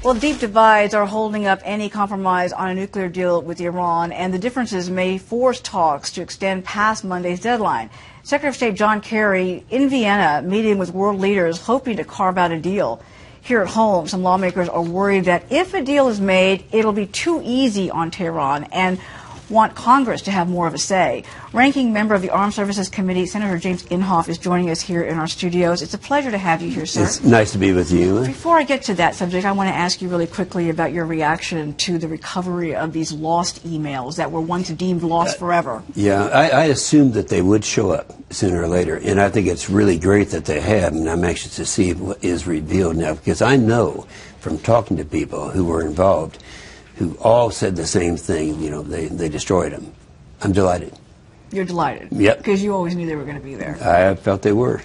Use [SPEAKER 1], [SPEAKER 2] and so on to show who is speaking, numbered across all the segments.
[SPEAKER 1] Well, deep divides are holding up any compromise on a nuclear deal with Iran, and the differences may force talks to extend past Monday's deadline. Secretary of State John Kerry in Vienna meeting with world leaders hoping to carve out a deal. Here at home, some lawmakers are worried that if a deal is made, it'll be too easy on Tehran and want Congress to have more of a say. Ranking member of the Armed Services Committee, Senator James Inhofe, is joining us here in our studios. It's a pleasure to have you here, sir.
[SPEAKER 2] It's nice to be with you.
[SPEAKER 1] Before I get to that subject, I want to ask you really quickly about your reaction to the recovery of these lost emails that were once deemed lost forever.
[SPEAKER 2] Yeah, I assumed that they would show up sooner or later, and I think it's really great that they have, and I'm anxious to see what is revealed now, because I know from talking to people who were involved who all said the same thing, they destroyed them. I'm delighted.
[SPEAKER 1] You're delighted?
[SPEAKER 2] Yep.
[SPEAKER 1] Because you always knew they were going to be there.
[SPEAKER 2] I felt they were.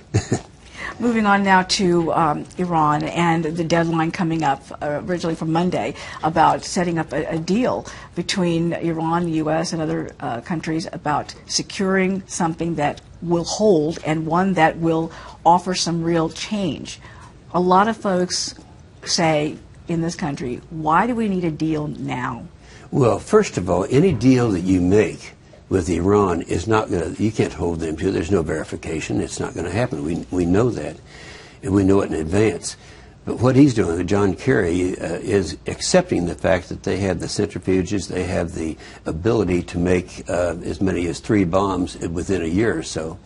[SPEAKER 1] Moving on now to Iran and the deadline coming up, originally from Monday, about setting up a deal between Iran, the U.S., and other countries about securing something that will hold and one that will offer some real change. A lot of folks say in this country, why do we need a deal now?
[SPEAKER 2] Well, first of all, any deal that you make with Iran is not going to, you can't hold them to. There's no verification. It's not going to happen. We know that, and we know it in advance. But what he's doing, John Kerry, is accepting the fact that they have the centrifuges, they have the ability to make as many as 3 bombs within a year or so.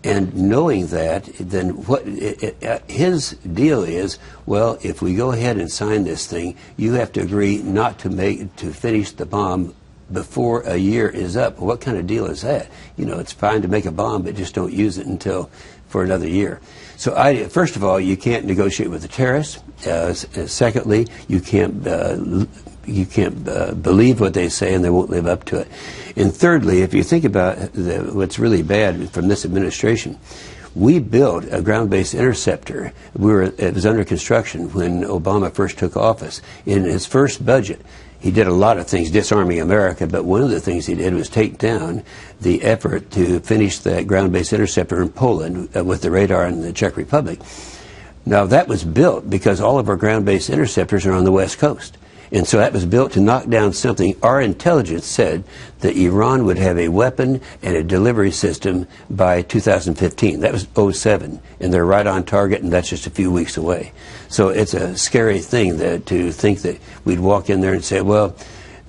[SPEAKER 2] And knowing that, then what his deal is, well, if we go ahead and sign this thing, you have to agree not to finish the bomb before a year is up. What kind of deal is that? It's fine to make a bomb, but just don't use it for another year. So first of all, you can't negotiate with the terrorists. Secondly, you can't believe what they say, and they won't live up to it. And thirdly, if you think about what's really bad from this administration, we built a ground-based interceptor. It was under construction when Obama first took office. In his first budget, he did a lot of things disarming America, but one of the things he did was take down the effort to finish that ground-based interceptor in Poland with the radar in the Czech Republic. Now, that was built because all of our ground-based interceptors are on the West Coast. And so that was built to knock down something. Our intelligence said that Iran would have a weapon and a delivery system by 2015. That was 2007, and they're right on target, and that's just a few weeks away. So it's a scary thing to think that we'd walk in there and say, well,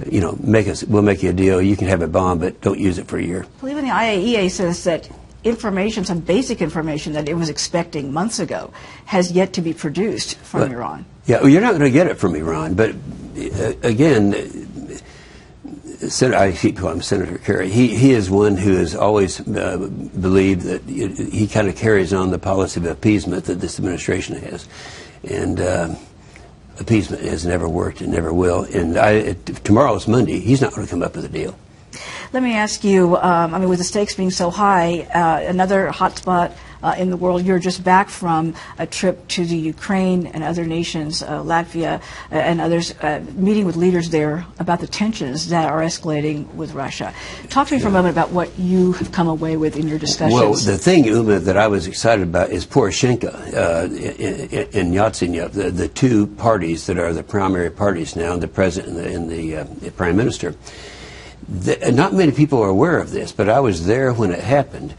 [SPEAKER 2] we'll make you a deal. You can have a bomb, but don't use it for a year.
[SPEAKER 1] Well, even the IAEA says that information, some basic information that it was expecting months ago, has yet to be produced from Iran.
[SPEAKER 2] Yeah, well, you're not going to get it from Iran, but again, I keep calling him Senator Kerry. He is one who has always believed that he kind of carries on the policy of appeasement that this administration has, and appeasement has never worked and never will. And tomorrow's Monday. He's not going to come up with a deal.
[SPEAKER 1] Let me ask you, with the stakes being so high, another hot spot in the world, you're just back from a trip to the Ukraine and other nations, Latvia and others, meeting with leaders there about the tensions that are escalating with Russia. Talk to me for a moment about what you have come away with in your discussions.
[SPEAKER 2] Well, the thing, Uma, that I was excited about is Poroshenko and Yatsenyuk, the two parties that are the primary parties now, the president and the prime minister. Not many people are aware of this, but I was there when it happened.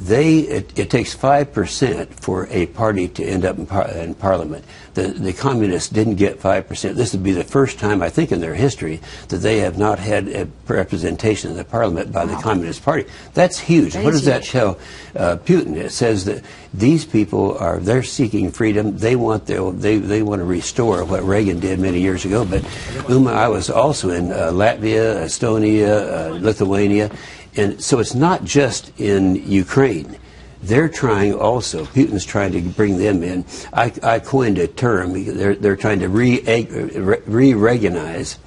[SPEAKER 2] It takes 5% for a party to end up in Parliament. The communists didn't get 5%. This would be the first time, I think, in their history that they have not had a representation in the Parliament by the Communist Party. That's huge. What does that tell Putin? It says that these people they're seeking freedom. They want to restore what Reagan did many years ago. But Uma, I was also in Latvia, Estonia, Lithuania. And so it's not just in Ukraine. They're trying also, Putin's trying to bring them in. I coined a term. They're trying to re-Reaganize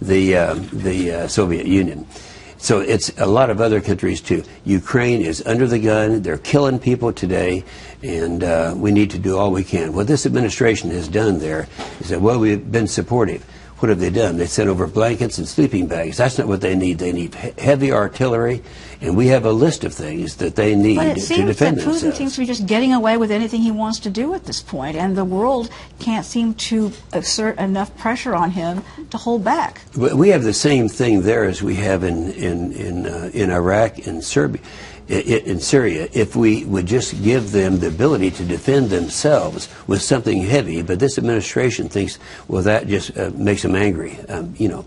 [SPEAKER 2] the Soviet Union. So it's a lot of other countries too. Ukraine is under the gun. They're killing people today, and we need to do all we can. What this administration has done there is that, well, we've been supportive. what have they done? They sent over blankets and sleeping bags. That's not what they need. They need heavy artillery, and we have a list of things that they need to defend themselves.
[SPEAKER 1] But it seems that Putin seems to be just getting away with anything he wants to do at this point, and the world can't seem to exert enough pressure on him to hold back.
[SPEAKER 2] We have the same thing there as we have in Iraq and Serbia. In Syria, if we would just give them the ability to defend themselves with something heavy, but this administration thinks, well, that just makes them angry, you know.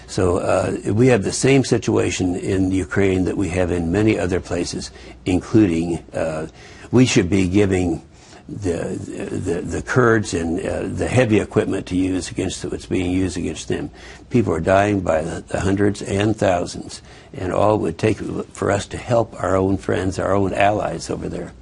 [SPEAKER 2] So we have the same situation in Ukraine that we have in many other places, including we should be giving the Kurds and the heavy equipment to use against what's being used against them. People are dying by the hundreds and thousands, and all it would take for us to help our own friends, our own allies over there.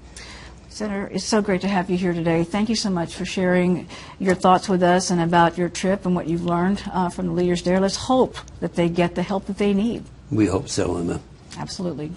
[SPEAKER 1] Senator, it's so great to have you here today. Thank you so much for sharing your thoughts with us and about your trip and what you've learned from the leaders there. Let's hope that they get the help that they need.
[SPEAKER 2] We hope so, Emma.
[SPEAKER 1] Absolutely.